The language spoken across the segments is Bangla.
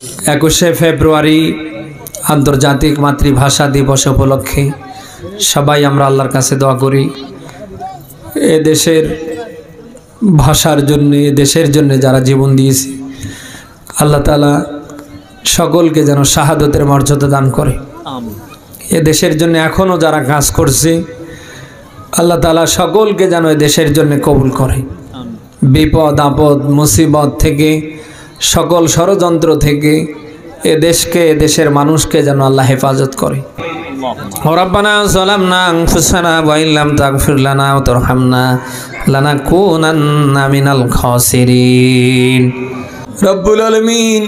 21শে ফেব্রুয়ারি আন্তর্জাতিক মাতৃভাষা দিবস উপলক্ষে সবাই আমরা আল্লাহর কাছে দোয়া করি এ দেশের ভাষার জন্য, দেশের জন্য যারা জীবন দিয়েছে আল্লাহ তাআলা সকলকে যেন শাহাদতের মর্যাদা দান করে। এ দেশের জন্য এখনও যারা কাজ করছে আল্লাহ তাআলা সকলকে যেন এ দেশের জন্য কবুল করে। বিপদ আপদ মুসিবত থেকে, সকল ষড়যন্ত্র থেকে এ দেশকে, এ দেশের মানুষকে যেন আল্লাহ হেফাজত করে। রব্বানা যালামনা আনফুসানা ওয়া ইল্লাম তাগফির লানা ওয়া তারহামনা লানাকুনান্না মিনাল খাসিরিন। রব্বুল আলামিন,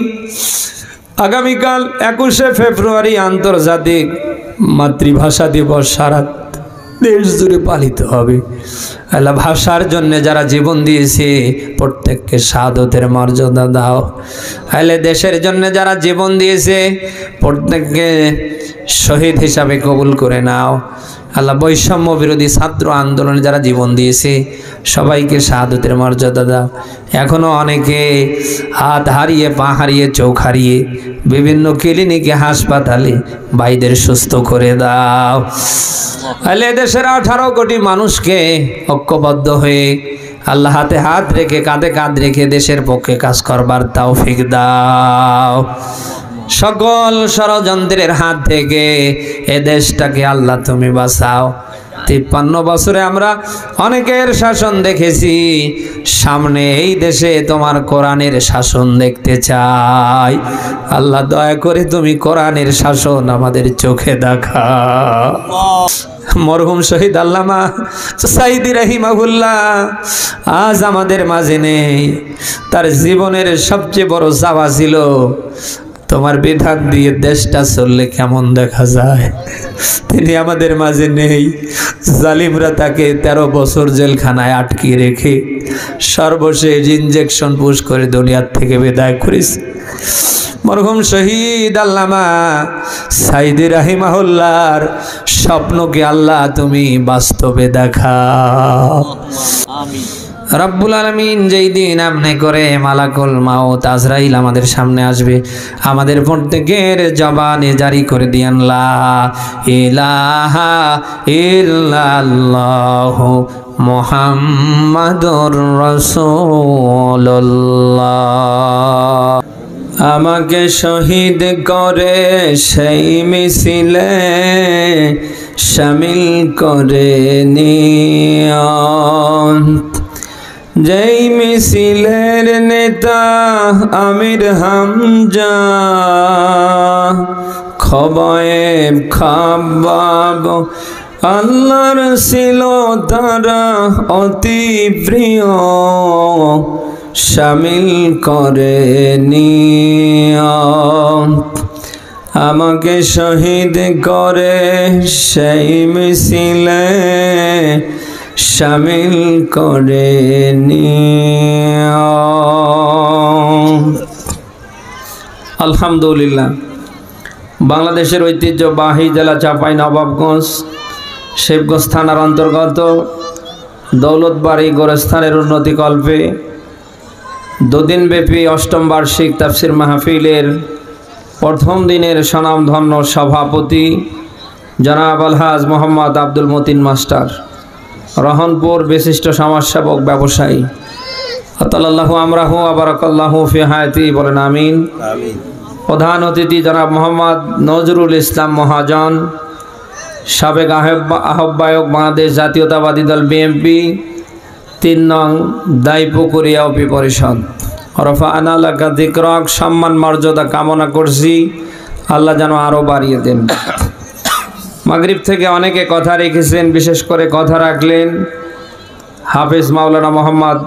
আগামীকাল 21শে ফেব্রুয়ারি আন্তর্জাতিক মাতৃভাষা দিবস সারা দেশ জুড়ে পালিত হবে। আল্লাহ ভাষার জন্য যারা জীবন দিয়েছে প্রত্যেককে শাহাদতের মর্যাদা দাও। আল্লাহ দেশের জন্য যারা জীবন দিয়েছে প্রত্যেককে শহীদ হিসাবে কবুল করে নাও। আল্লাহ বৈষম্য বিরোধী ছাত্র আন্দোলনে যারা জীবন দিয়েছে সবাইকে শাহাদতের মর্যাদা দাও। এখনও অনেকে হাত হারিয়ে, পা হারিয়ে, চোখ হারিয়ে বিভিন্ন ক্লিনিকে, হাসপাতালে ভাইদের সুস্থ করে দাও। আল্লাহ দেশের 18 কোটি মানুষকে ঐক্যবদ্ধ হয়ে আল্লাহ হাতে হাত রেখে, কাঁধে কাঁধ রেখে দেশের পক্ষে কাজ করবার তৌফিক দাও। সকল ষড়যন্ত্রের হাত থেকে এ দেশটাকে আল্লাহ তুমি বাঁচাও। 53 বছরে আমরা অনেকের শাসন দেখেছি, সামনে এই দেশে তোমার কোরআনের শাসন দেখতে চাই। আল্লাহ দয়া করে তুমি কোরআনের শাসন আমাদের চোখে দেখাও। মরহুম শহীদ আল্লামা সাইদি রাহিমাহুল্লাহ আজ আমাদের মাঝে নেই। তার জীবনের সবচেয়ে বড় চাওয়া ছিল তোমার বিধান দিয়ে দেশটা চললে কেমন দেখা যায়। তিনি আমাদের মাঝে নেই। জালিমরা তাকে 13 বছর জেলখানায় আটকিয়ে রেখে সর্বশেষ ইনজেকশন পুশ করে দুনিয়ার থেকে বিদায় করেছে। মরহুম শহীদ আল্লামা সাইদি রাহিমাহুল্লাহর স্বপ্নকে আল্লাহ তুমি বাস্তবে দেখাও। আমিন। রব্বুল আলামিন, যেই দিন আপনি করে মালাকুল মাউত আজরাইল আমাদের সামনে আসবে, আমাদের প্রত্যেকের জবানে জারি করে দিয়েন লা ইলাহা ইল্লাল্লাহু মুহাম্মাদুর রাসূলুল্লাহ। আমাকে শহীদ করে সেই মিছিলে শামিল করে নিও, যেই মিছিলের নেতা আমির হামজা, খবায়েব খাব্বাব আল্লাহর ছিল তারা অতি প্রিয়, শামিল করে নিও। আমাকে শহীদ করে সেই মিছিলে শামিল করে নিও। আলহামদুলিল্লাহ, বাংলাদেশের ঐতিহ্যবাহী জেলা চাঁপাইনবাবগঞ্জ শিবগঞ্জ থানার অন্তর্গত দৌলতবাড়ি গোরস্থানের উন্নতিকল্পে 2 দিনব্যাপী 8ম বার্ষিক তাফসির মাহফিলের প্রথম দিনের স্বনামধন্য সভাপতি জনাব আলহাজ মোহাম্মদ আব্দুল মতিন মাস্টার, রহনপুর বিশিষ্ট সমাজসেবক ব্যবসায়ী, আতাল্লাহু আমরাহু আবারাকাল্লাহু ফি হায়াতি, বলেন আমিন। প্রধান অতিথি জনাব মোহাম্মদ নজরুল ইসলাম মহাজন, সাবেক আহ্বায়ক বাংলাদেশ জাতীয়তাবাদী দল বিএনপি 3 নং দাইপুকুরিয়া ওপি পরিষদ। রফা'না লাকা যিকরাক, সম্মান মর্যাদা কামনা করছি আল্লাহ যেন আরও বাড়িয়ে দেন। মাগরিব থেকে অনেকে কথা রেখেছেন, বিশেষ করে কথা রাখলেন হাফেজ মাওলানা মোহাম্মদ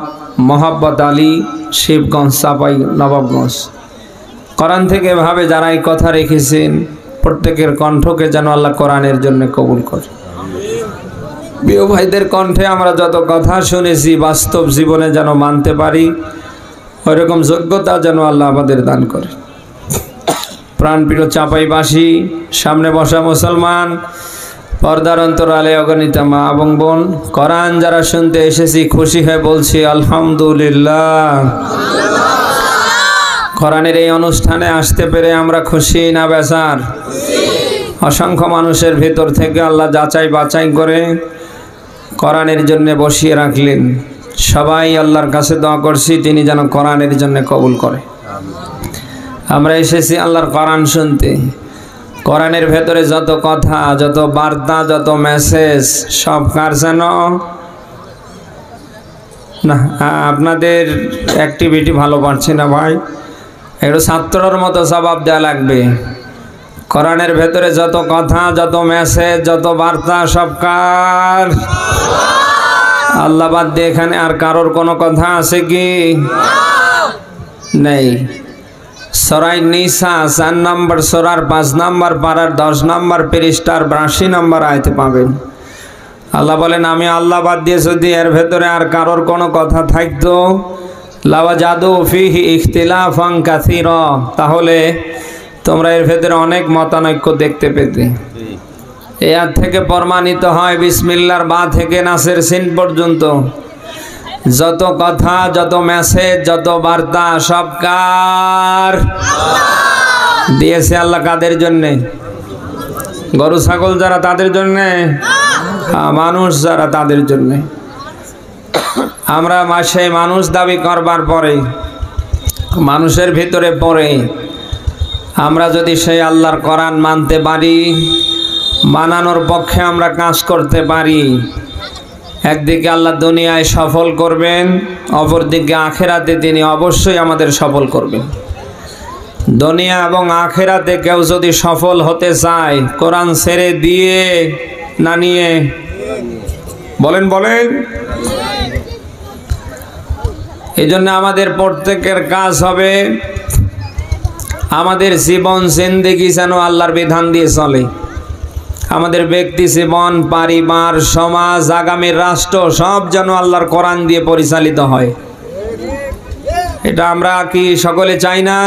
মোহাব্বত আলী, শিবগঞ্জ চাঁপাই নবাবগঞ্জ। কোরআন থেকে ভাবে যারা এই কথা রেখেছেন প্রত্যেকের কণ্ঠকে যেন আল্লাহ কোরআনের জন্য কবুল করে। প্রিয় ভাইদের কণ্ঠে আমরা যত কথা শুনেছি বাস্তব জীবনে যেন মানতে পারি, ওইরকম যোগ্যতা যেন আল্লাহ আমাদের দান করে। প্রাণপ্রিয় চাঁপাইবাসী, সামনে বসা মুসলমান, পর্দার অন্তরালে অগণিত মা এবং বোন, কোরআন যারা শুনতে এসেছি খুশি হয়ে বলছি আলহামদুলিল্লাহ। কোরআনের এই অনুষ্ঠানে আসতে পেরে আমরা খুশি না বেজার? অসংখ্য মানুষের ভেতর থেকে আল্লাহ যাচাই বাছাই করে কোরআনের জন্য বসিয়ে রাখলেন। সবাই আল্লাহর কাছে দোয়া করছি তিনি যেন কোরআনের জন্য কবুল করে। আমরা এসেছি আল্লাহর কোরআন শুনতে। কোরআনের ভেতরে যত কথা, যত বার্তা, যত মেসেজ সব কার যেন না? আপনাদের অ্যাক্টিভিটি ভালো পারছি না ভাই, একটু ছাত্রর মতো জবাব দেওয়া লাগবে। কোরআনের ভেতরে যত কথা, যত মেসেজ, যত বার্তা সব কার? আল্লাহ বাদ দিয়ে এখানে আর কারোর কোনো কথা আছে কি? নেই। সূরা নিসা 4 নম্বর সূরার 5 নম্বর পারার 10 নম্বর পৃষ্ঠার 82 নম্বর আয়াতে পাবেন। আল্লাহ বলেন, আমি আল্লাহ বাদ দিয়ে যদি এর ভেতরে আর কারোর কোনো কথা থাকতো লাওয়াজাদু ফিহি ইখতিলাফান কাসীরা, তাহলে তোমরা এর ভেতরে অনেক মতানৈক্য দেখতে পেতে। এর থেকে প্রমাণিত হয় বিসমিল্লাহর বা থেকে নাসের সিন পর্যন্ত যত কথা, যত মেসেজ, যত বার্তা সব কার? দিয়েছে আল্লাহ কাদের জন্যে? গরু ছাগল যারা তাদের জন্যে, মানুষ যারা তাদের জন্যে। আমরা সেই মানুষ দাবি করবার পরে, মানুষের ভিতরে পড়ে আমরা যদি সেই আল্লাহর কোরআন মানতে পারি, মানানোর পক্ষে আমরা কাজ করতে পারি, একদিকে আল্লাহ দুনিয়ায় সফল করবেন, অপরদিকে আখেরাতে তিনি অবশ্যই আমাদের সফল করবেন। দুনিয়া এবং আখেরাতে কেউ যদি সফল হতে চায়, কোরআন ছেড়ে দিয়ে না নিয়ে? বলেন বলেন। এই জন্য আমাদের প্রত্যেকের কাজ হবে আমাদের জীবন জিন্দেগি যেন আল্লাহর বিধান দিয়ে চলে। আমাদের ব্যক্তি জীবন, পরিবার, সমাজ, আগামী রাষ্ট্র সব যেন আল্লাহর কোরআন দিয়ে পরিচালিত হয়। এটা আমরা কি সকলে চাই না?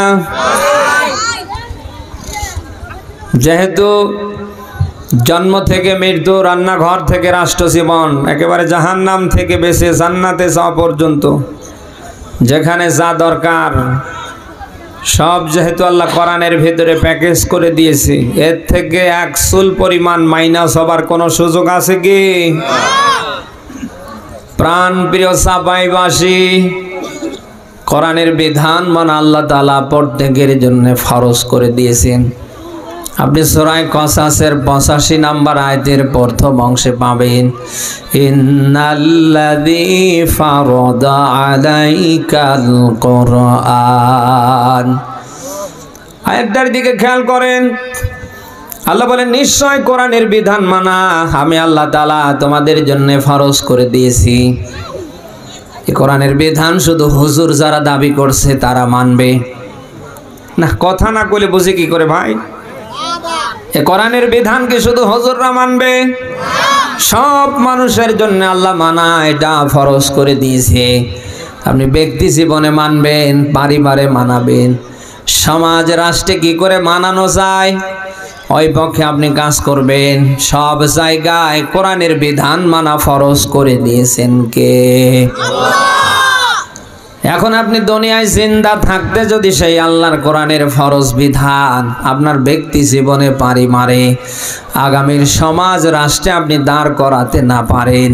যেহেতু জন্ম থেকে মৃত্যু, রান্নাঘর থেকে রাষ্ট্র জীবন, একেবারে জাহান্নাম থেকে বেঁচে জান্নাতে যাওয়া পর্যন্ত যেখানে যা দরকার সব যেহেতু আল্লাহ কোরআনের ভিতরে প্যাকেজ করে দিয়েছে, এর থেকে এক চুল পরিমাণ মাইনাস হবার কোনো সুযোগ আছে কি? প্রাণ প্রিয় চাপাইবাসী, কোরআনের বিধান মানে আল্লাহ তাআলা প্রত্যেকের জন্য ফরজ করে দিয়েছেন। আপনি সূরা কসাসের 85 নম্বর আয়াতের প্রথম অংশে পাবেন, ইন্নাল্লাযী ফারাদা আলাইকাল কুরআন। আয়াতটার দিকে খেয়াল করেন। আল্লাহ বলেন, নিশ্চয় কোরআনের বিধান মানা আমি আল্লাহ তাআলা তোমাদের জন্য ফরজ করে দিয়েছি। এই কোরআনের বিধান শুধু হুজুর যারা দাবি করছে তারা মানবে না? কথা না বলে বুঝি কি করে ভাই? এ কোরআনের বিধান কি শুধু হুজুররা মানবে? সব মানুষের জন্য আল্লাহ মানা এটা ফরজ করে দিয়েছে। আপনি ব্যক্তি জীবনে মানবেন, পরিবারে মানাবেন, সমাজ রাষ্ট্রে কি করে মানানো যায় ওই পক্ষে আপনি কাজ করবেন। সব জায়গায় কোরআনের বিধান মানা ফরজ করে দিয়েছেন কে? এখন আপনি দুনিয়ায় জিন্দা থাকতে যদি সেই আল্লাহর কোরআনের ফরজ বিধান আপনার ব্যক্তি জীবনে পরিবারে, আগামীর সমাজ রাষ্ট্রে আপনি দাঁড় করাতে না পারেন,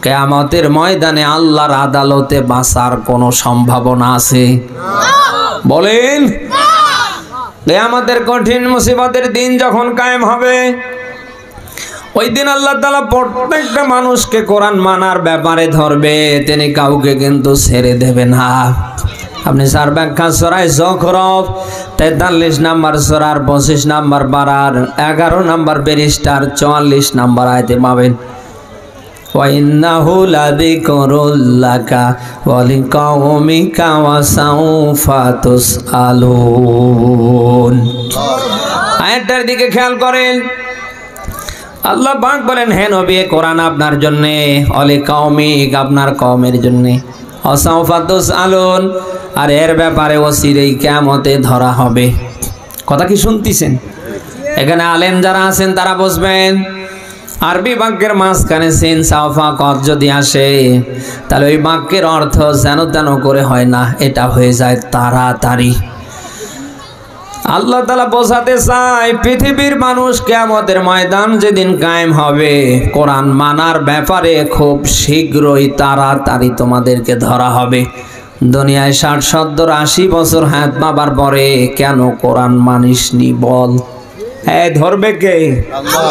কিয়ামতের ময়দানে আল্লাহর আদালতে বাঁচার কোনো সম্ভাবনা আছে? বলেন। কিয়ামতের কঠিন মুসিবতের দিন যখন কায়েম হবে, ওই দিন আল্লাহ তাআলা প্রত্যেকটা মানুষকে কোরআন মানার ব্যাপারে ধরবে, তিনি কাউকে কিন্তু ছেড়ে দেবে না। আপনি সার ব্যাখ্যা সূরা যুখরুফ 43 নম্বর সূরার 25 নম্বর পারার 11 নম্বর পৃষ্ঠার 44 নম্বর আয়াতে পাবেন, ওয়া ইন্নাহু লাযিকরুল লাকা ওয়া লিকাওমিকা ওয়া সাউফা তুসআলুন। আয়াতটার দিকে খেয়াল করেন। আল্লাহ পাক বলেন, হে নবী কোরআন আপনার জন্য, অলি কওমিক আপনার কওমের জন্য, ওয়াসাউফা তুসআলুন আর এর ব্যাপারে অচিরেই কিয়ামতে ধরা হবে। কথা কি শুনতেছেন? এখানে আলেম যারা আছেন তারা বুঝবেন। আরবি বাক্যের মাঝখানে সিন সাউফা কদ যদি আসে তাহলে ওই বাক্যের অর্থ যেন তেন করে হয় না, এটা হয়ে যায় তাড়াতাড়ি। আল্লাহ তাআলা বোঝাতে চায় পৃথিবীর মানুষ কিয়ামতের ময়দান যেদিন কায়েম হবে, কোরআন মানার ব্যাপারে খুব শীঘ্রই তাড়াতাড়ি তোমাদেরকে ধরা হবে। দুনিয়ায় 60-70-80 বছর হায়াত পাবার পরে কেন কোরআন মানিসনি বল? ধরবে কে? আল্লাহ।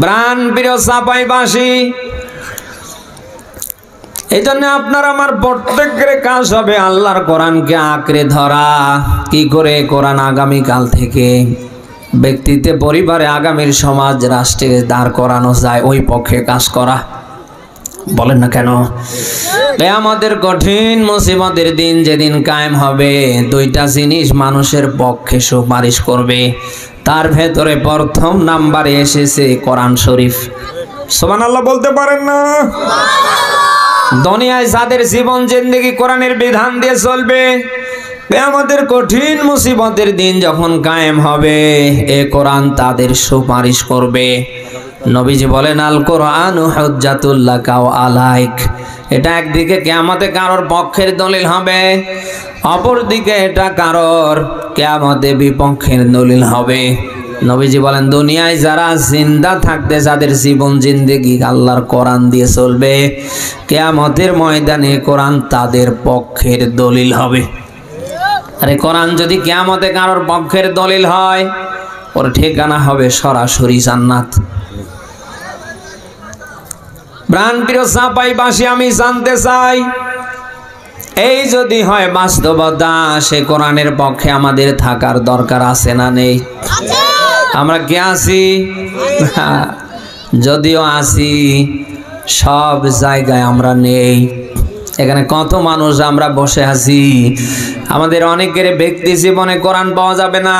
প্রাণ প্রিয় চাপাইবাসী, এই জন্য আপনার আমার প্রত্যেকের কাজ হবে আল্লাহর কোরআনকে আঁকড়ে ধরা। কি করে? কোরআন আগামীকাল থেকে ব্যক্তিতে, পরিবারে, আগামীর সমাজ রাষ্ট্রে দাঁড় করানো যায়, ওই পক্ষে কাজ করা। বলেন না কেন? আমাদের কঠিন মুসিবতের দিন যেদিন কায়েম হবে, দুইটা জিনিস মানুষের পক্ষে সুপারিশ করবে। তার ভেতরে প্রথম নাম্বারে এসেছে কোরআন শরীফ। সুবহানাল্লাহ বলতে পারেন না? দুনিয়ায় যাদের জীবন জিন্দেগি কোরআনের বিধান দিয়ে চলবে, আমাদের কঠিন মুসিবতের দিন যখন কায়েম হবে, এ কোরআন তাদের সুপারিশ করবে। নবীজি বলেন, আল কোরআনু হুজ্জাতুল লাকা ওয়া আলাইক। এটা একদিকে কিয়ামতে কারোর পক্ষের দলিল হবে, অপরদিকে এটা কারোর কিয়ামতে বিপক্ষের দলিল হবে। নবীজি বলেন, দুনিয়ায় যারা জিন্দা থাকতে যাদের জীবন জিন্দেগি আল্লাহর কোরআন দিয়ে চলবে, কিয়ামতের ময়দানে কোরআন তাদের পক্ষের দলিল হবে। আরে কোরআন যদি কিয়ামতে কারোর পক্ষের দলিল হয়, ওর ঠিকানা হবে সরাসরি জান্নাত। প্রাণপ্রিয় চাপাইবাসী, আমি জানতে চাই, এই যদি হয় বাস্তবতা, সে কোরআনের পক্ষে আমাদের থাকার দরকার আছে না নেই? আমরা কি আছি? যদিও আছি, সব জায়গায় আমরা নেই। এখানে কত মানুষ আমরা বসে আছি, আমাদের অনেকের ব্যক্তি জীবনে কোরআন পাওয়া যাবে না,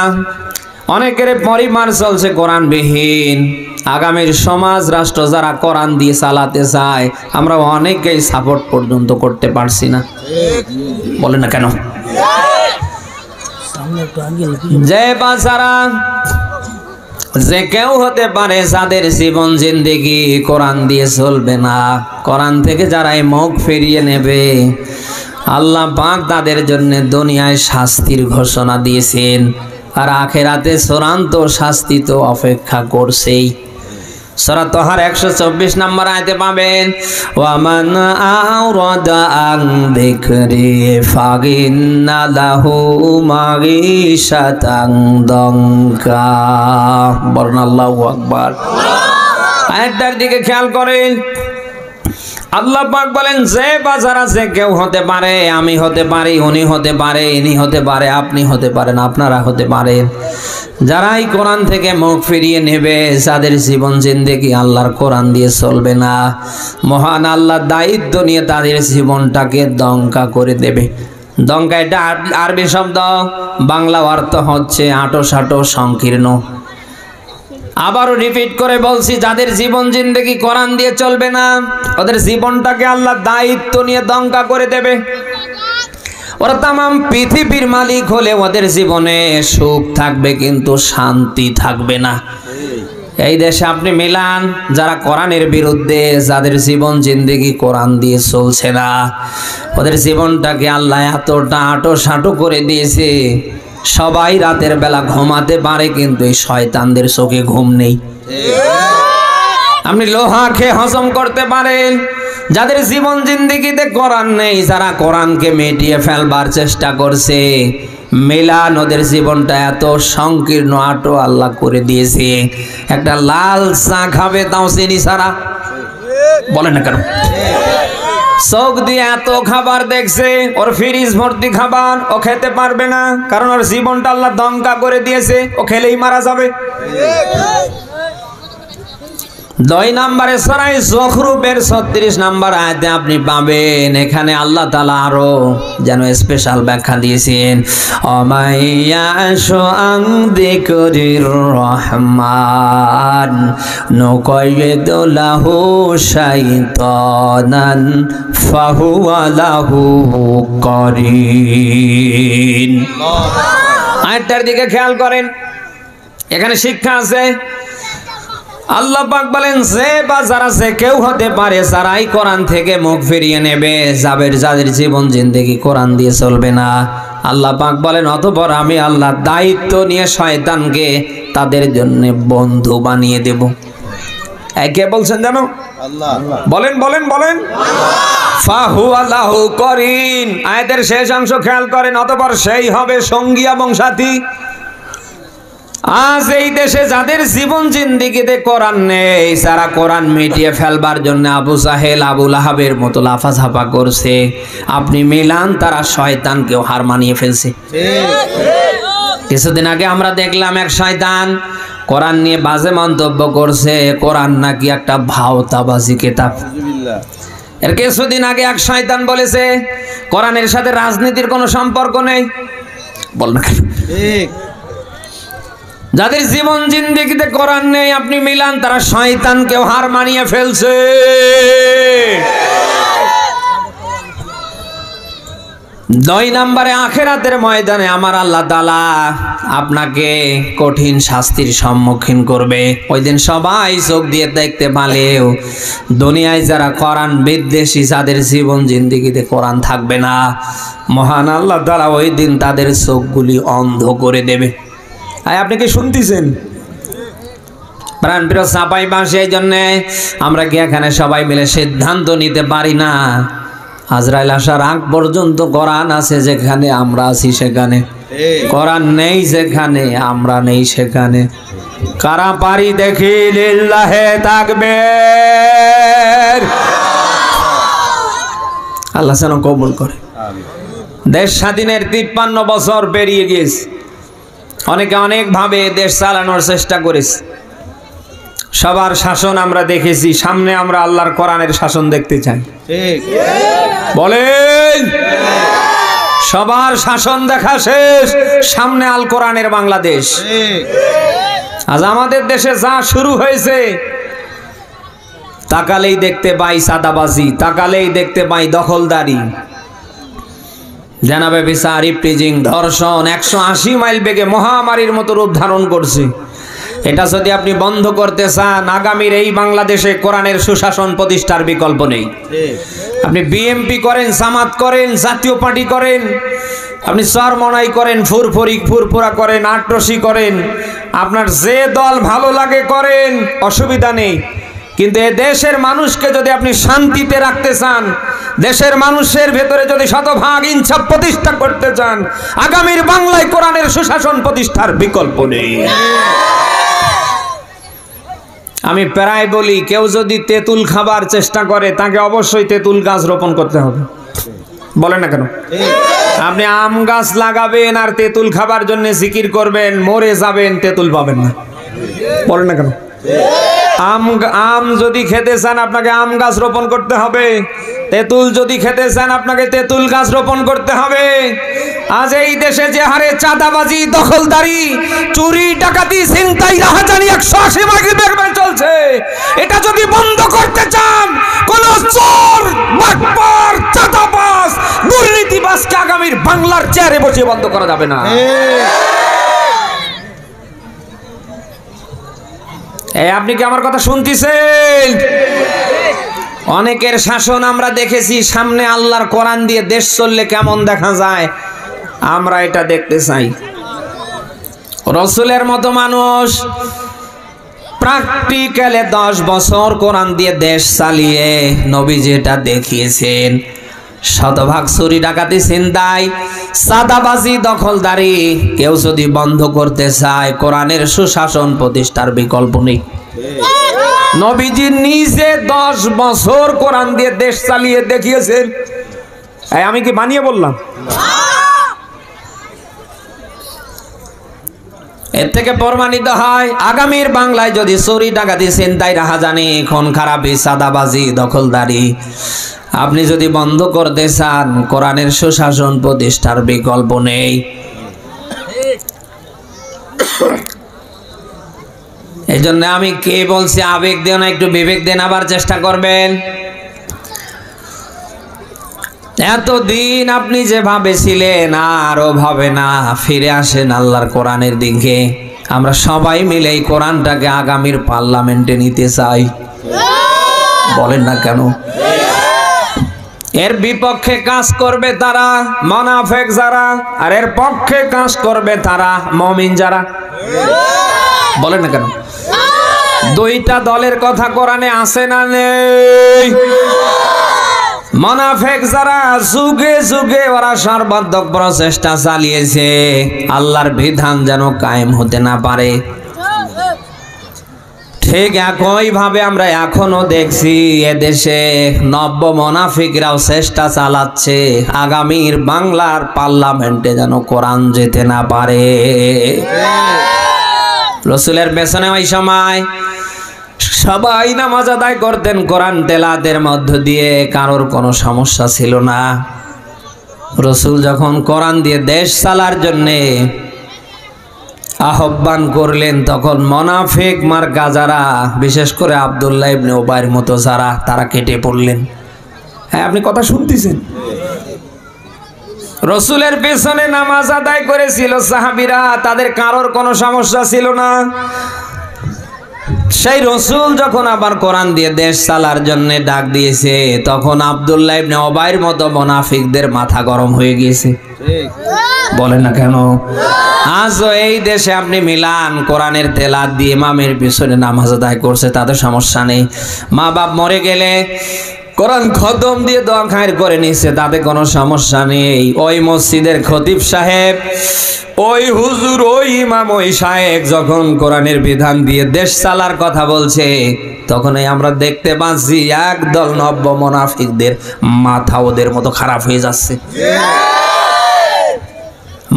অনেকের পরিবার চলছে কোরআনবিহীন। আগামীর সমাজ রাষ্ট্র যারা কোরআন দিয়ে চালাতে চায়, আমরা অনেকেই সাপোর্ট পর্যন্ত করতে পারছি না। বলেন না কেন? যে বাচ্চারা, যে কেউ হতে পারে যাদের জীবন জিন্দেগি কোরআন দিয়ে চলবে না, কোরআন থেকে যারা মুখ ফিরিয়ে নেবে, আল্লাহ পাক তাদের জন্য দুনিয়ায় শাস্তির ঘোষণা দিয়েছেন, আর আখিরাতে চূড়ান্ত শাস্তি তো অপেক্ষা করছেই। সূরা তাহার 124 নম্বর আয়াতে পাবেন, ওয়ামান আওরাদা আন যিকরি ফাইন্না লাহু মাঈশাতান দঙ্কা। বলেন আল্লাহু আকবার। আয়াতটার দিকে খেয়াল করেন, আল্লাহ পাক বলেন, যে বাজার আছে কেউ হতে পারে, আমি হতে পারি, উনি হতে পারে, ইনি হতে পারে, আপনি হতে পারেন, আপনারা হতে পারেন, যারাই কোরআন থেকে মুখ ফিরিয়ে নেবে, যাদের জীবন জিন্দেগি আল্লাহর কোরআন দিয়ে চলবে না, মহান আল্লাহ দায়িত্ব নিয়ে তাদের জীবনটাকে দঙ্কা করে দেবে। দঙ্কা এটা আরবি শব্দ, বাংলা অর্থ হচ্ছে আঁটো-সাঁটো, সংকীর্ণ। আবারও রিপিট করে বলছি, যাদের জীবন জিন্দেগি কোরআন দিয়ে চলবে না, ওদের জীবনটাকে আল্লাহ দায়িত্ব নিয়ে দঙ্কা করে দেবে। ওরা তামাম পৃথিবীর মালিক হলে ওদের জীবনে সুখ থাকবে, কিন্তু শান্তি থাকবে না। এই দেশে আপনি মিলান, যারা কোরআনের বিরুদ্ধে, যাদের জীবন জিন্দেগি কোরআন দিয়ে চলছে না, ওদের জীবনটাকে আল্লাহ এতটা আঁটো-সাঁটো করে দিয়েছে, সবাই রাতের বেলা ঘুমাতে পারে, কিন্তু এই শয়তানদের চোখে ঘুম নেই। আপনি লোহা খেয়ে হজম করতে পারেন, যাদের জীবন জিন্দেগিতে কোরআন নেই, যারা কোরআনকে মিটিয়ে ফেলবার চেষ্টা করছে, মিলান ওদের জীবনটা এত সংকীর্ণ, আটো আল্লাহ করে দিয়েছে। একটা লাল চা খাবে তাও চিনি ছাড়া। বলেন না কেন? চোখ দিয়ে এত খাবার দেখছে, ওর ফ্রিজ ভর্তি খাবার, ও খেতে পারবে না, কারণ ওর জীবনটা আল্লাহ দঙ্কা করে দিয়েছে, ও খেলেই মারা যাবে। 2 নম্বরে সূরা যুখরুফের 36 নম্বর আয়াতে আপনি পাবেন, এখানে আল্লাহ তাআলা আরো যেন স্পেশাল ব্যাখ্যা দিয়েছেন, অমাইয়াশু আন যিকরির রহমান নুকাইয়িদ লাহু শাইতানান ফাহুয়া লাহু কারিন। আয়াতটার দিকে খেয়াল করেন, এখানে শিক্ষা আছে। আল্লাহ পাক বলেন, যে বা যারা যে কেউ হতে পারে, যারাই কোরআন থেকে মুখ ফিরিয়ে নেবে, যাদের জীবন জিন্দেগি কোরআন দিয়ে চলবে না, আল্লাহ পাক বলেন অতঃপর আমি আল্লাহ দায়িত্ব নিয়ে শয়তানকে তাদের জন্য বন্ধু বানিয়ে দেব। কে বলছেন জানো? আল্লাহ। বলেন বলেন বলেন। ফাহুয়া লাহু করিন। আয়াতের শেষ অংশ খেয়াল করেন, অতঃপর সেই হবে সঙ্গী এবং সাথী। আজ এই দেশে যাদের জীবন জিন্দেগিতে কোরআন নেই, যারা কোরআন মিটিয়ে ফেলবার জন্য আবু জাহেল আবু লাহাবের মতো লাফাঝাপা করছে, আপনি মিলান তারা শয়তানকেও হার মানিয়ে ফেলছে। কিছুদিন আগে আমরা দেখলাম এক শয়তান কোরআন নিয়ে বাজে মন্তব্য করছে, কোরআন নাকি একটা ভাওতাবাজি কিতাব। এর কিছুদিন আগে এক শয়তান বলেছে কোরআনের সাথে রাজনীতির কোনো সম্পর্ক নেই। বল না ঠিক। যাদের জীবন জিন্দেগিতে কোরআন নেই আপনি মিলান তারা শয়তানকেও হার মানিয়ে ফেলছে। দুই নম্বরে আখিরাতের ময়দানে আমার আল্লাহ তাআলা আপনাকে কঠিন শাস্তির সম্মুখীন করবে। ওই দিন সবাই চোখ দিয়ে দেখতে পালেও দুনিয়ায় যারা কোরআন বিদ্বেষী, যাদের জীবন জিন্দেগিতে কোরআন থাকবে না, মহান আল্লাহ তাআলা ওই দিন তাদের চোখগুলি অন্ধ করে দেবে। আপনি কি শুনতেছেন? প্রাণপ্রিয় চাঁপাইবাসী, এই জন্যে আমরা কি এখানে সবাই মিলে সিদ্ধান্ত নিতে পারি না আজরাইল আসার আগ পর্যন্ত কোরআন আছে যেখানে আমরা আছি সেখানে, কোরআন নেই যেখানে আমরা নেই সেখানে। কারা পারি দেখি লিল্লাহে তাকবীর। আল্লাহ যেন কবুল করে। দেশ স্বাধীনের 53 বছর পেরিয়ে গিয়েছে। অনেকে অনেকভাবে দেশ চালানোর চেষ্টা করেছে। সবার শাসন আমরা দেখেছি, সামনে আমরা আল্লাহর কোরআনের শাসন দেখতে চাই। ঠিক বলেন? সবার শাসন দেখা শেষ, সামনে আল কোরআনের বাংলাদেশ। আজ আমাদের দেশে যা শুরু হয়েছে, তাকালেই দেখতে পাই সাদাবাজি, তাকালেই দেখতে পাই দখলদারি, জানাবে বিচার, ইফটিজিং, ধর্ষণ 180 মাইল বেগে মহামারীর মতো রূপ ধারণ করছে। এটা যদি আপনি বন্ধ করতে চান, আগামীর এই বাংলাদেশে কোরআনের সুশাসন প্রতিষ্ঠার বিকল্প নেই। আপনি বিএমপি করেন, জামাত করেন, জাতীয় পার্টি করেন, আপনি চরমনাই করেন, ফুরফুরা করেন, আটরশি করেন, আপনার যে দল ভালো লাগে করেন, অসুবিধা নেই। কিন্তু এ দেশের মানুষকে যদি আপনি শান্তিতে রাখতে চান, দেশের মানুষের ভেতরে যদি শতভাগ ইনসাফ প্রতিষ্ঠা করতে চান, আগামীর বাংলায় কোরআনের সুশাসন প্রতিষ্ঠার বিকল্প নেই। আমি প্রায় বলি, কেউ যদি তেঁতুল খাবার চেষ্টা করে তাকে অবশ্যই তেঁতুল গাছ রোপণ করতে হবে। বলেন না কেন? আপনি আম গাছ লাগাবেন আর তেঁতুল খাবার জন্য জিকির করবেন, মরে যাবেন, তেঁতুল পাবেন না। বলেন না কেন? আম যদি খেতে চান আপনাকে আম গাছ রোপণ করতে হবে, তেঁতুল যদি খেতে চান আপনাকে তেঁতুল গাছ রোপণ করতে হবে। আজ এই দেশে যে হারে চাঁদাবাজি, দখলদারি, চুরি, ডাকাতি, ছিনতাই, রাহাজানি 180 মাইল বেগে চলছে, এটা যদি বন্ধ করতে চান, কোন চোর, বাটপার, চাঁদাবাজ, দুর্নীতিবাজকে আগামীর বাংলার চেয়ারে বসে বন্ধ করা যাবে না। আপনি কি আমার কথা শুনতেছেন? অনেকের শাসন আমরা দেখেছি, সামনে আল্লাহর কোরআন দিয়ে দেশ চললে কেমন দেখা যায়, আমরা এটা দেখতে চাই। রাসূলের মতো মানুষ প্র্যাকটিক্যালে 10 বছর কোরআন দিয়ে দেশ চালিয়ে নবীজি এটা দেখিয়েছেন। শতভাগ চুরি, ডাকাতি, ছিনতাই, সাদাবাজি, দখলদারি কেউ যদি বন্ধ করতে চায়, কোরআনের সুশাসন প্রতিষ্ঠার বিকল্প নেই। নবীজি নিজে 10 বছর কোরআন দিয়ে দেশ চালিয়ে দেখিয়েছেন। আমি কি বানিয়ে বললাম? এর থেকে প্রমাণিত হয় আগামীর বাংলায় যদি চুরি, ডাকাতি, ছিনতাই, রাহাজানি, খুন খারাপি, সাদাবাজি, দখলদারি আপনি যদি বন্ধ করতে চান, কোরআনের সুশাসন প্রতিষ্ঠার বিকল্প নেই। এই জন্য আমি কে বলছি, আবেগ দিয়ে না, একটু বিবেক দিয়ে নেবার চেষ্টা করবেন। এতদিন আপনি যেভাবে ছিলেন আর ওভাবে না, ফিরে আসেন আল্লাহর কোরআনের দিকে। আমরা সবাই মিলে এই কোরআনটাকে আগামীর পার্লামেন্টে নিতে চাই। বলেন না কেন? এর বিপক্ষে কাজ করবে তারা মুনাফিক যারা, আর এর পক্ষে কাজ করবে তারা মুমিন যারা। বলেন না কেন? দুইটা দলের কথা কোরআনে আছে না নেই? মুনাফিক যারা যুগে যুগে ওরা সর্বাত্মক প্রচেষ্টা চালিয়েছে আল্লাহর বিধান যেন কায়েম হতে না পারে। ঠিক একই ভাবে আমরা এখনো দেখছি এদেশে নব্য মুনাফিকরাও চেষ্টা চালাচ্ছে আগামীর বাংলার পার্লামেন্টে যেন কোরআন যেতে না পারে। রাসূলের পেছনে ওই সময় সবাই নামাজ আদায় করতেন কোরআন তেলাওয়াতের মধ্য দিয়ে, কারোর কোনো সমস্যা ছিল না। রাসূল যখন কোরআন দিয়ে দেশ চালার জন্যে আহ্বান করলেন তখন মুনাফিক মার্কা যারা, বিশেষ করে আব্দুল্লাহ ইবনে উবাইর মতো যারা, তারা কেটে পড়লেন। হ্যাঁ, আপনি কথা শুনতেছেন? রাসূলের পেছনে নামাজ আদায় করেছিল সাহাবীরা, তাদের কারোর কোনো সমস্যা ছিল না। সেই রাসূল যখন আবার কোরআন দিয়ে দেশ চালার জন্য ডাক দিয়েছে তখন আব্দুল্লাহ ইবনে উবাইর মতো মুনাফিকদের মাথা গরম হয়ে গিয়েছে। বলেন না কেন? আজও এই দেশে আপনি মিলান কোরআনের তেলাওয়াত দিয়ে ইমামের পিছনে নামাজ আদায় করছে, তাদের সমস্যা নেই। মা বাপ মরে গেলে কোরআন খতম দিয়ে দোয়া খায়ের করে নিচ্ছে, তাতে কোনো সমস্যা নেই। ওই মসজিদের খতিব সাহেব, ওই হুজুর, ওই ইমাম, ওই শায়েখ যখন কোরআনের বিধান দিয়ে দেশ চালার কথা বলছে তখনই আমরা দেখতে পাচ্ছি একদল নব্য মুনাফিকদের মাথা ওদের মতো খারাপ হয়ে যাচ্ছে।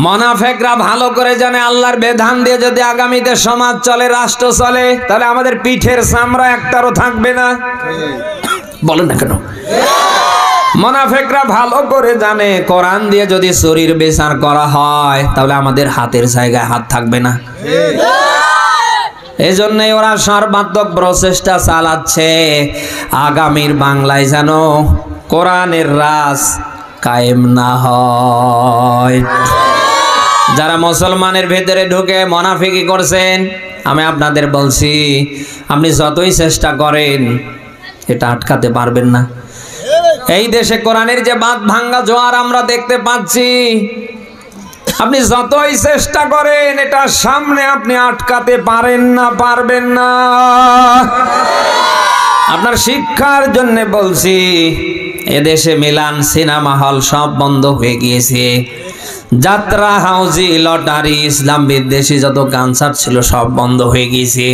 মুনাফিকরা ভালো করে জানে আল্লাহর বিধান দিয়ে যদি আগামীতে সমাজ চলে, রাষ্ট্র চলে, তাহলে আমাদের পিঠের চামড়া একটারও থাকবে না। বলেন না কেন? মুনাফিকরা ভালো করে জানে কোরআন দিয়ে যদি শরীর বিচার করা হয় তাহলে আমাদের হাতের জায়গায় হাত থাকবে না। এই জন্যই ওরা সর্বাত্মক প্রচেষ্টা চালাচ্ছে আগামীর বাংলায় যেন কোরআনের রাজ কায়েম না হয়। যারা মুসলমানের ভেতরে ঢুকে মুনাফিকি করছেন, আমি আপনাদের বলছি আপনি যতই চেষ্টা করেন এটা আটকাতে পারবেন না। এই দেশে কোরআনের যে বাঁধ ভাঙ্গা জোয়ার আমরা দেখতে পাচ্ছি, আপনি যতই চেষ্টা করেন এটা সামনে আপনি আটকাতে পারেন না, পারবেন না। আপনার শিক্ষার জন্য বলছি, এদেশে মিলান, সিনেমা হল সব বন্ধ হয়ে গিয়েছে। যাত্রা, হাউজি, লটারি, ইসলাম বিদ্বেষী যত কনসার্ট ছিল সব বন্ধ হয়ে গিয়েছে।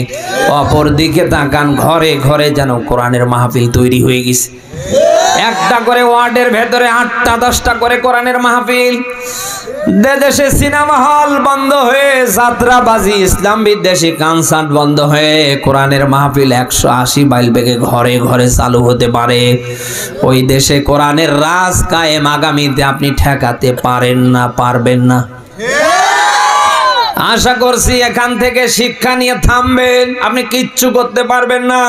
অপরদিকে তাকান, ঘরে ঘরে যেন কোরআনের মাহফিল তৈরি হয়ে গেছে। একটা করে ওয়ার্ডের ভেতরে 8টা 10টা করে কোরআনের মাহফিল। দেশে সিনেমা হল বন্ধ হয়ে, যাত্রাবাজি, ইসলাম বিদ্বেষী কনসার্ট বন্ধ হয়ে কোরআনের মাহফিল 180 মাইল বেগে ঘরে ঘরে চালু হতে পারে। ওই দেশে কোরআনের রাজ কায়েম আগামীতে আপনি ঠেকাতে পারেন না, পারবেন না। আশা করছি এখান থেকে শিক্ষা নিয়ে থামবেন, আপনি কিচ্ছু করতে পারবেন না।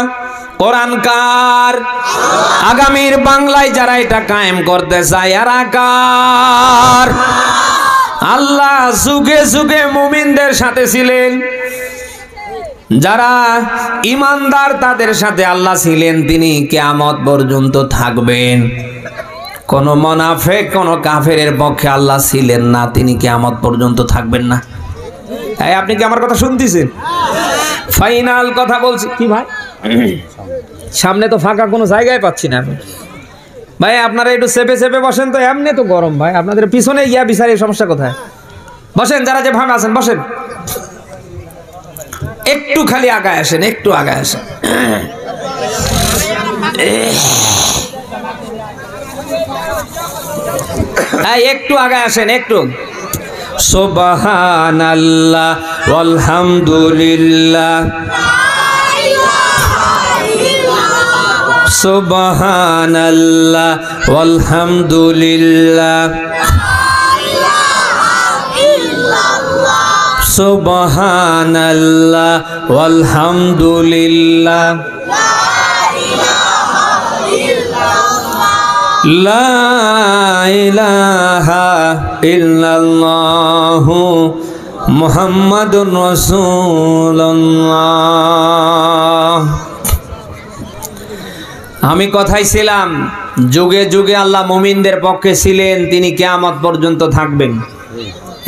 কোরআন কার? আগামীর বাংলায় যারা এটা কায়েম করতে চায় এরা কার? আল্লাহ যুগে যুগে মুমিনদের সাথে ছিলেন, যারা ইমানদার তাদের সাথে আল্লাহ ছিলেন, তিনি কিয়ামত পর্যন্ত থাকবেন। কোন মুনাফিক, কোন কাফেরের পক্ষে আল্লাহ ছিলেন না, তিনি কিয়ামত পর্যন্ত থাকবেন না। এই আপনি কি আমার কথা শুনতেছেন? ফাইনাল কথা বলছি। কি ভাই, সামনে তো ফাঁকা কোনো জায়গায় পাচ্ছি না ভাই। আপনারা একটু চেপে চেপে বসেন তো, এমনি তো গরম ভাই। আপনাদের পিছনে গিয়া বিচারি সমস্যা কোথায়? বসেন, যারা যে ভাবে আছেন বসেন। একটু খালি আগায় আসেন, একটু আগায় আসেন। একটু আগায় আসেন, একটু। সুবহানাল্লাহ ওয়ালহামদুলিল্লাহ, সুবহানাল্লাহ ওয়ালহামদুলিল্লাহ, সুবহানাল্লাহ ওয়ালহামদুলিল্লাহ, লা ইলাহা ইল্লাল্লাহু মুহাম্মাদুর রাসূলুল্লাহ। আমি কথাই ছিলাম যুগে যুগে আল্লাহ মুমিনদের পক্ষে ছিলেন, তিনি কিয়ামত পর্যন্ত থাকবেন।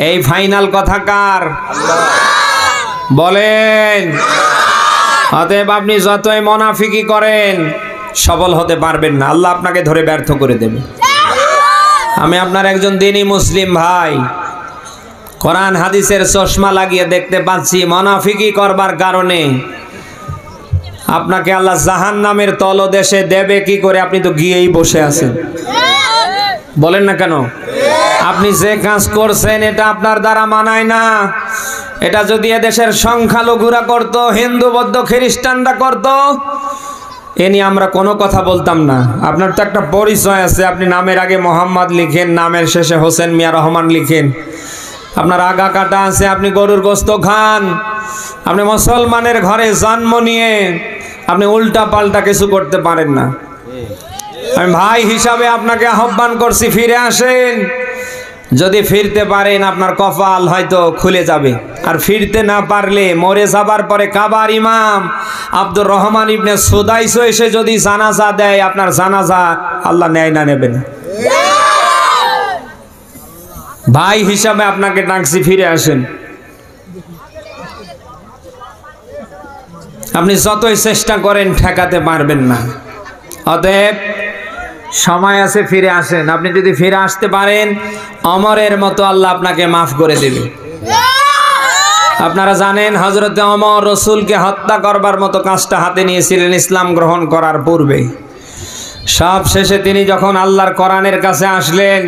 এই ফাইনাল কথা কার? বলেন। অতএব আপনি যতই মুনাফিকি করেন সফল হতে পারবেন না, আল্লাহ আপনাকে ধরে ব্যর্থ করে দেবে। আমি আপনার একজন দ্বীনী মুসলিম ভাই, কোরআন হাদিসের চশমা লাগিয়ে দেখতে পাচ্ছি মুনাফিকি করবার কারণে আপনাকে আল্লাহ জাহান্নামের তলদেশে দেবে কি করে? আপনি তো গিয়েই বসে আছেন। বলেন না কেন? আপনি যে কাজ করছেন এটা আপনার দ্বারা মানায় না। এটা যদি এদেশের সংখ্যালঘুরা করত, হিন্দু বৌদ্ধ খ্রিস্টানরা করত, এ নিয়ে আমরা কোনো কথা বলতাম না। আপনার তো একটা পরিচয় আছে, আপনি নামের আগে মোহাম্মদ লিখেন, নামের শেষে হোসেন মিয়া রহমান লিখেন, আপনার আগা কাটা আছে, আপনি গরুর গোস্ত খান, আপনি মুসলমানের ঘরে জন্ম নিয়ে আপনি উল্টা পাল্টা কিছু করতে পারেন না। আমি ভাই হিসাবে আপনাকে আহ্বান করছি, ফিরে আসেন। যদি ফিরতে পারেন আপনার কপাল হয়তো খুলে যাবে, আর ফিরতে না পারলে মরে যাবার পরে কাবার ইমাম আব্দুর রহমান ইবনে সুদাইস এসে যদি জানাজা দেয়, আপনার জানাজা আল্লাহ নেয় না নেবে না। ভাই হিসাবে আপনাকে ডাকছি, ফিরে আসেন। আপনি যতই চেষ্টা করেন ঠেকাতে পারবেন না। অতএব সময় আছে, ফিরে আসেন। আপনি যদি ফিরে আসতে পারেন ওমরের মতো আল্লাহ আপনাকে মাফ করে দেবে। আপনারা জানেন হযরতে ওমর রাসূলকে হত্যা করবার মতো কাজটা হাতে নিয়েছিলেন ইসলাম গ্রহণ করার পূর্বে। সব শেষে তিনি যখন আল্লাহর কোরআনের কাছে আসলেন,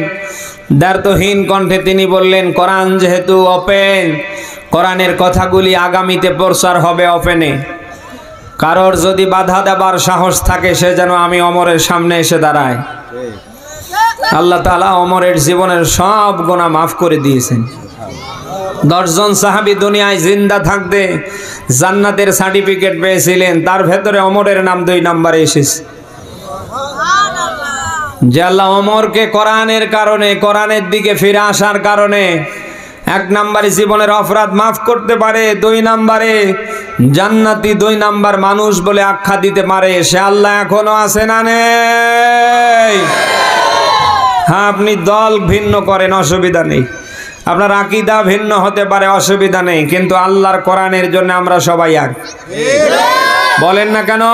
দ্বার্থহীন কণ্ঠে তিনি বললেন, কোরআন যেহেতু ওপেন, কোরআনের কথাগুলি আগামীতে প্রচার হবে ওপেনে। কারোর যদি বাধা দেবার সাহস থাকে সে যেন আমি ওমরের সামনে এসে দাঁড়ায়। আল্লাহ তাআলা ওমরের জীবনের সব গুনাহ মাফ করে দিয়েছেন। 10 জন সাহাবী দুনিয়ায় জিন্দা থাকতে জান্নাতের সার্টিফিকেট পেয়েছিলেন, তার ভেতরে ওমরের নাম 2 নম্বরে এসেছে। যে আল্লাহ ওমরকে কোরআনের কারণে, কোরআনের দিকে ফিরে আসার কারণে 1 নম্বরে জীবনের অপরাধ মাফ করতে পারে, 2 নম্বরে জান্নাতি 2 নম্বর মানুষ বলে আখ্যা দিতে পারে, সে আল্লাহ এখনো আছে না নেই? হ্যাঁ, আপনি দল ভিন্ন করেন, অসুবিধা নেই, আপনার আকীদা ভিন্ন হতে পারে, অসুবিধা নেই, কিন্তু আল্লাহর কোরআনের জন্য আমরা সবাই এক। বলেন না কেন?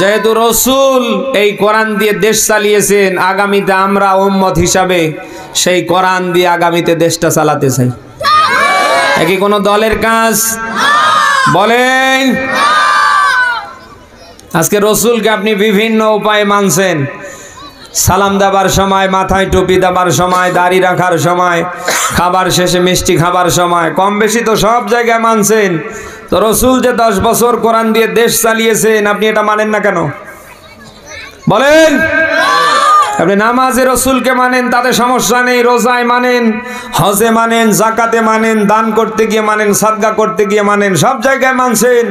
যেহেতু রাসূল এই কোরআন দিয়ে দেশ চালিয়েছেন, আগামীতে আমরা উম্মত হিসাবে সেই কোরআন দিয়ে আগামীতে দেশটা চালাতে চাই। একই কোনো দলের কাজ? বলেন। আজকে রাসূলকে আপনি বিভিন্ন উপায়ে মানছেন, সালাম দেবার সময়, মাথায় টুপি দেবার সময়, দাড়ি রাখার সময়, খাবার শেষে মিষ্টি খাবার সময়, কম বেশি তো সব জায়গায় মানছেন। তো রাসূল যে 10 বছর কোরআন দিয়ে দেশ চালিয়েছেন, আপনি এটা মানেন না কেন? বলেন। আপনি নামাজে রাসূলকে মানেন, তাতে সমস্যা নেই, রোজায় মানেন, হজে মানেন, যাকাতে মানেন, দান করতে গিয়ে মানেন, সাদকা করতে গিয়ে মানেন, সব জায়গায় মানছেন।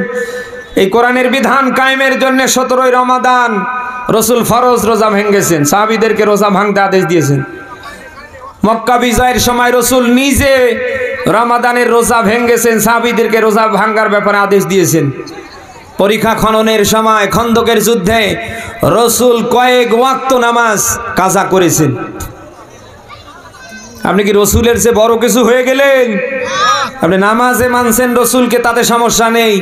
এই কোরআনের বিধান কায়েমের জন্য 17ই রমাদান রাসূল ফরজ রোজা ভেঙেছেন, সাহাবীদেরকে রোজা ভাঙতে আদেশ দিয়েছেন। মক্কা বিজয়ের সময় রাসূল নিজে রমাদানের রোজা ভেঙেছেন, সাহাবীদেরকে রোজা ভাঙার ব্যাপারে আদেশ দিয়েছেন। পরীক্ষা খননের সময়, খন্দকের যুদ্ধে রাসূল কয়েক ওয়াক্ত নামাজ কাজা করেছেন। আপনি কি রাসূলের চেয়ে বড় কিছু হয়ে গেলেন? আপনি নামাজে মানছেন রাসূলকে, তাতে সমস্যা নেই,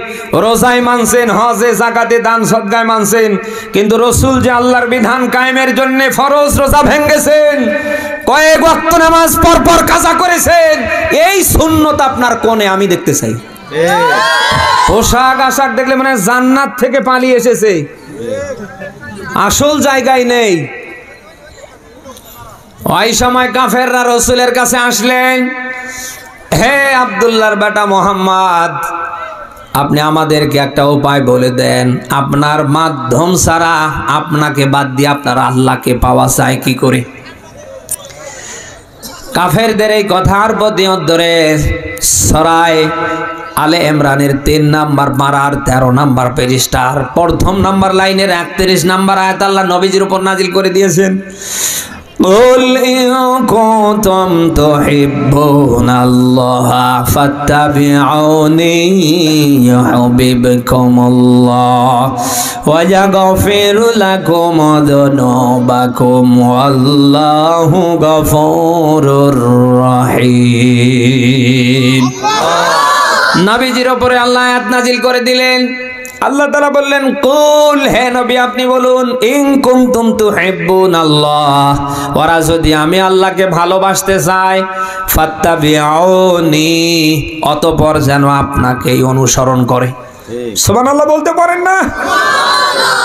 রোজায় মানছেন, হজে যাকাতে দান সদকায় মানছেন, কিন্তু রাসূল যে আল্লাহর বিধান কায়েমের জন্য ফরজ রোজা ভেঙেছেন, কয়েক ওয়াক্ত নামাজ পর পর কাজা করেছেন, এই সুন্নত আপনার কোণে আমি দেখতে চাই। পোশাক আশাক দেখলে মানে জান্নাত থেকে পালিয়ে এসেছে, আসল জায়গায় নেই। ওই সময় কাফেররা রাসূলের কাছে আসলেন, হে আব্দুল্লাহর বেটা মুহাম্মদ, আপনি আমাদেরকে একটা উপায় বলে দেন, আপনার মাধ্যম ছাড়া, আপনাকে বাদ দিয়ে আপনার আল্লাহকে পাওয়া যায় কি করে? কাফেরদের এই কথার প্রতি উত্তরে সূরা আলে ইমরানের 3 নম্বর পারার 13 নম্বর পৃষ্ঠার 1ম নম্বর লাইনের 31 নম্বর আয়াত আল্লাহ নবীজির উপর নাজিল করে দিয়েছেন। قل إن كنتم تحبون الله فاتبعوني يحببكم الله ويغفر لكم ذنوبكم والله غفور رحيم। নবীজির উপরে আল্লাহ আয়াত নাজিল করে দিলেন। আল্লাহ তাআলা বললেন, কুল, হে নবী আপনি বলুন, ইন কুনতুম তুহিব্বুনাল্লাহ, ওরা যদি আমি আল্লাহকে ভালোবাসতে চাই, ফাত্তাবিউনি, অতঃপর যেন আপনাকেই অনুসরণ করে। সুবহানাল্লাহ বলতে পারেন না?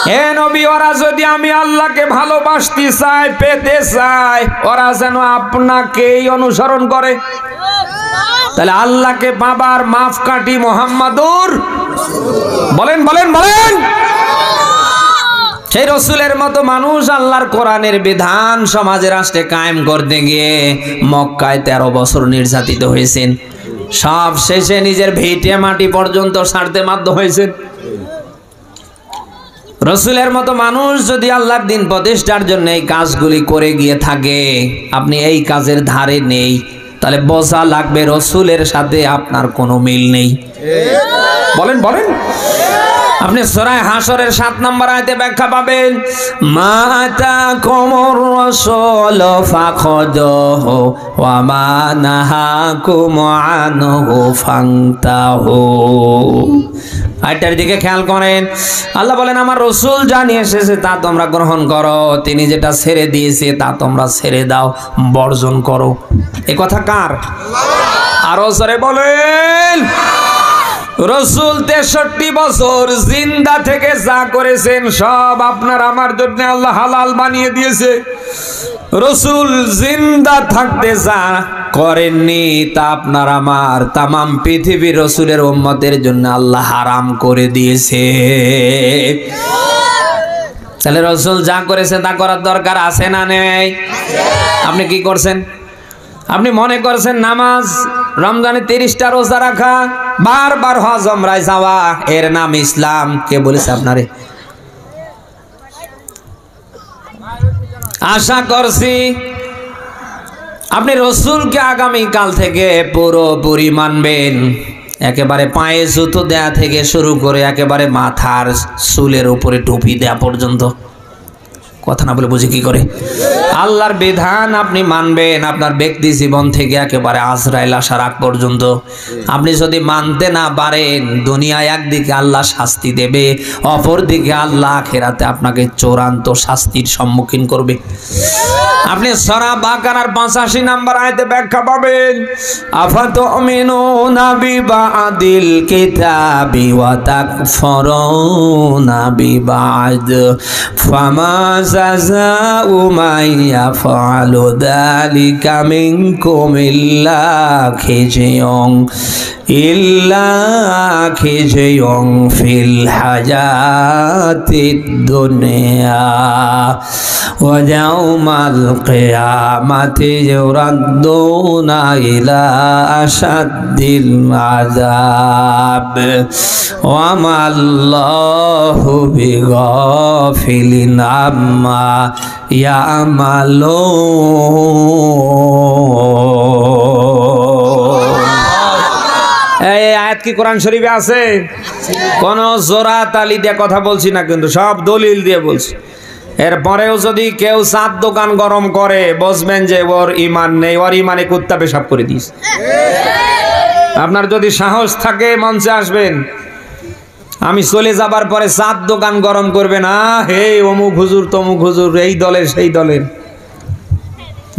হে নবী, ওরা যদি আমি আল্লাহকে ভালোবাসতে চাই, পেতে চাই, ওরা যেন আপনাকেই অনুসরণ করে। তাহলে আল্লাহকে পাবার মাপকাঠি মুহাম্মাদুর, বলেন বলেন বলেন। সেই রসুলের মতো মানুষ আল্লাহর কোরআনের বিধান সমাজে রাষ্ট্রে কায়েম করতে গিয়ে মক্কায় 13 বছর নির্যাতিত হয়েছেন। সব শেষে নিজের ভিটে মাটি পর্যন্ত ছাড়তে বাধ্য হয়েছেন। রসুলের মতো মানুষ যদি আল্লাহর দিন প্রতিষ্ঠার জন্য এই কাজগুলি করে গিয়ে থাকে, আপনি এই কাজের ধারে নেই, তাহলে বোঝা লাগবে রসুলের সাথে আপনার কোনো মিল নেই। বলেন বলেন। আপনি সূরা হাশরের 7 নম্বর আয়াতে ব্যাখ্যা পাবেন, মা আতাকুমুর রাসূল ফাখুযুহু ওয়া মা নাহাকুম আনহু ফান্তাহু। আয়াতের দিকে খেয়াল করেন। আল্লাহ বলেন, আমার রাসূল যা নিয়ে এসেছে তা তোমরা গ্রহণ করো, তিনি যেটা ছেড়ে দিয়েছে তা তোমরা ছেড়ে দাও, বর্জন করো। এই কথা কার? আরো জোরে বলেন। রসুল 63 বছর জিন্দা থেকে যা করেছেন সব আপনার আমার জন্য আল্লাহ হালাল বানিয়ে দিয়েছে। রসুল জিন্দা থাকতে যা করেননি তা আপনার আমার তামাম পৃথিবীর রসুলের উম্মতের জন্য আল্লাহ হারাম করে দিয়েছে। তাহলে রসুল যা করেছে তা করার দরকার আছে না নেই? আপনি কি করছেন? আপনি মনে করছেন নামাজ, রমজানে 30টা রোজা রাখা, বারবার হজ উমরায় যাওয়া, এর নাম ইসলাম? কে বলেছে আপনারে? আশা করছি আপনি রসুলকে আগামী কাল থেকে পুরোপুরি মানবেন। একেবারে পায়ে জুতো দেয়া থেকে শুরু করে একেবারে মাথার চুলের উপরে টুপি দেয়া পর্যন্ত। কথা না বলে বুঝি কি করে? আল্লাহর বিধান আপনি মানবেন আপনার ব্যক্তি জীবন থেকে একেবারে আজরাইল আসার আগ পর্যন্ত। আপনি যদি মানতে না পারেন, দুনিয়ায় একদিকে আল্লাহ শাস্তি দেবে, অপরদিকে আল্লাহ আখিরাতে আপনাকে চূড়ান্ত শাস্তির সম্মুখীন করবে। আপনি সূরা বাকারার 85 নম্বর আয়াতে ব্যাখ্যা পাবেন, আফাতুমিনুনা বিবাদিল কিতাবি ওয়া তাকফুরুনা বিবাদ ফামা জাযাউ মান ইয়াফআলু যালিকা মিনকুম ইল্লা খিজয়ুন ফিল হায়াতিদ দুনিয়া ওয়া ইয়াউমাল কিয়ামাতি ইউরাদ্দুনা ইলা আশাদ্দিল আযাব ওয়া মাল্লাহু বিগাফিলিন আম্মা ইয়ামালুন। এই আয়াত কি কোরআন শরীফে আছে? কোন জোড়া তালি দিয়ে কথা বলছি না, কিন্তু সব দলিল দিয়ে বলছি। এরপরেও যদি কেউ চাঁদ দোকান গরম করে, বুঝবেন যে ওর ইমান নেই, ওর ইমানে কুত্তা পেশাব করে দিস। আপনার যদি সাহস থাকে মঞ্চে আসবেন, আমি চলে যাবার পরে চাঁদ দোকান গরম করবে না, হে অমুক হুজুর তমুক হুজুর, এই দলের সেই দলের।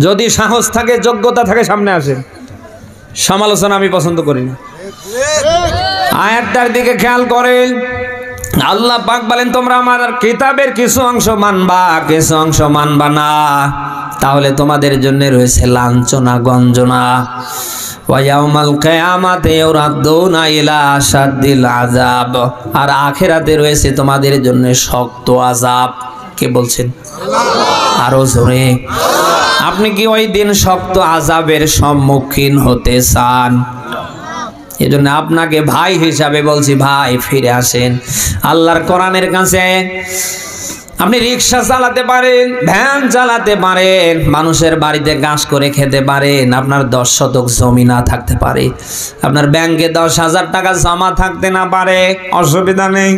যদি সাহস থাকে, যোগ্যতা থাকে, সামনে আসেন। সমালোচনা আমি পছন্দ করি না। আয়াতটার দিকে খেয়াল করেন। আল্লাহ পাক বলেন, তোমরা আমার কিতাবের কিছু অংশ মানবা, কিছু অংশ মানবা না, তাহলে তোমাদের জন্য রয়েছে লাঞ্ছনা গঞ্জনা। ওয়া ইয়াউমাল কিয়ামাতি ইউরাদ্দুনা ইলা আশাদ্দিল আযাব, আর আখিরাতে রয়েছে তোমাদের জন্য শক্ত আযাব। কে বলছেন? আরো জোরে। আপনি কি ওই দিন শক্ত আযাবের সম্মুখীন হতে চান? এজন্য আপনাকে ভাই হিসাবে বলছি, ভাই ফিরে আসেন আল্লাহর কোরআনের কাছে। আপনি রিক্সা চালাতে পারেন, ভ্যান চালাতে পারেন, মানুষের বাড়িতে কাজ করে খেতে পারেন, আপনার 10 শতক জমি না থাকতে পারে, আপনার ব্যাংকে 10,000 টাকা জমা থাকতে না পারে, অসুবিধা নেই।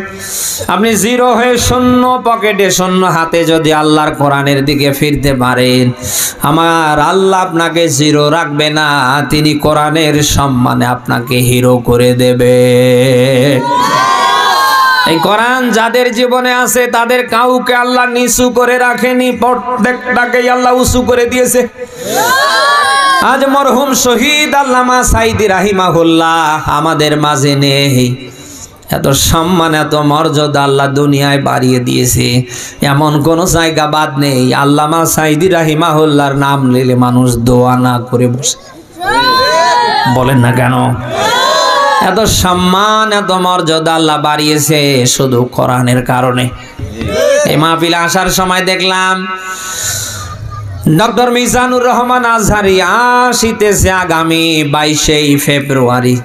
আপনি জিরো হয়ে শূন্য পকেটে শূন্য হাতে যদি আল্লাহর কোরআনের দিকে ফিরতে পারেন, আমার আল্লাহ আপনাকে জিরো রাখবে না, তিনি কোরআনের সম্মানে আপনাকে হিরো করে দেবে। এই কোরআন যাদের জীবনে আছে তাদের কাউকে আল্লাহ নিচু করে রাখেনি, প্রত্যেকটাকেই আল্লাহ উঁচু করে দিয়েছে। আজ মরহুম শহীদ আল্লামা সাইদি রাহিমাহুল্লাহ আমাদের মাঝে নেই, এত সম্মান এত মর্যাদা আল্লাহ দুনিয়ায় বাড়িয়ে দিয়েছে, এমন কোন জায়গা বাদ নেই আল্লামা সাইদি রাহিমাহুল্লাহর নাম নিলে মানুষ দোয়া না করে বসে। বলেন না কেন? এত সম্মান এত মর্যাদা আল্লাহ বাড়িয়েছে শুধু কোরআনের কারণে। এই মাহফিলে আসার সময় দেখলাম ডক্টর মিজানুর রহমান আজহারি আসিতেছে আগামী 22শে ফেব্রুয়ারি।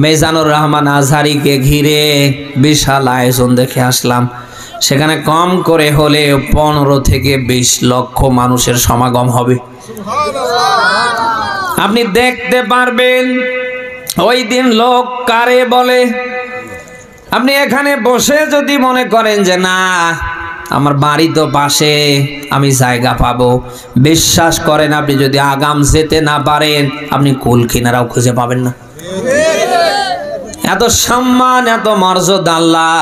মিজানুর রহমান আজহারিকে ঘিরে বিশাল আয়োজন দেখে আসলাম। সেখানে কম করে হলে 15 থেকে 20 লক্ষ মানুষের সমাগম হবে। আপনি দেখতে পারবেন ওই দিন লোক কারে বলে। আপনি এখানে বসে যদি মনে করেন যে না আমার বাড়ি তো পাশে, আমি জায়গা পাবো, বিশ্বাস করেন আপনি যদি আগাম যেতে না পারেন আপনি কুল কিনারাও খুঁজে পাবেন না। এত সম্মান এত মর্যাদা আল্লাহ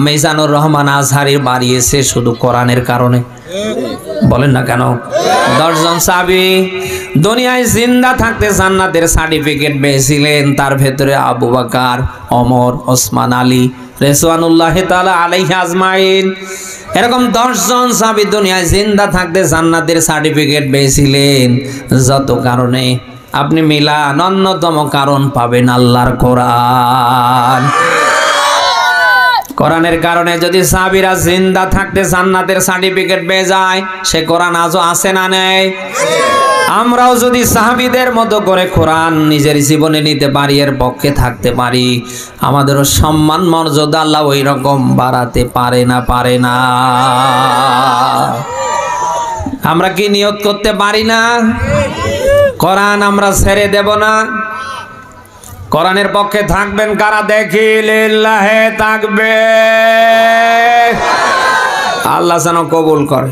মিজানুর রহমান আজহারির বাড়িয়েছে শুধু কোরআনের কারণে। বলেন না কেন? 10 জন সাহাবী দুনিয়ায় জিন্দা থাকতে জান্নাতের সার্টিফিকেট পেয়েছিলেন, তার ভেতরে আবু বকর, ওমর, ওসমান, আলী রিজওয়ানুল্লাহি তাআলা আলাইহি আজমাইন, এরকম 10 জন সাহাবী দুনিয়ায় জিন্দা থাকতে জান্নাতের সার্টিফিকেট পেয়েছিলেন। যত কারণে আপনি মিলান, অন্যতম কারণ পাবেন আল্লাহর কোরআন। কোরআনের কারণে যদি সাহাবীরা জিন্দা থাকতে জান্নাতের সার্টিফিকেট পেয়ে যায়, সে কোরআন আজও আছে না নেই? আমরাও যদি সাহাবীদের মতো করে কোরআন নিজের জীবনে নিতে পারি, এর পক্ষে থাকতে পারি, আমাদেরও সম্মান মর্যাদা আল্লাহ ওই রকম বাড়াতে পারে না? পারে না? আমরা কি নিয়ত করতে পারি না কোরআন আমরা ছেড়ে দেব না? কোরআনের পক্ষে থাকবেন কারা? দেখি লিল্লাহে তাকবীর। আল্লাহ যেন কবুল করে।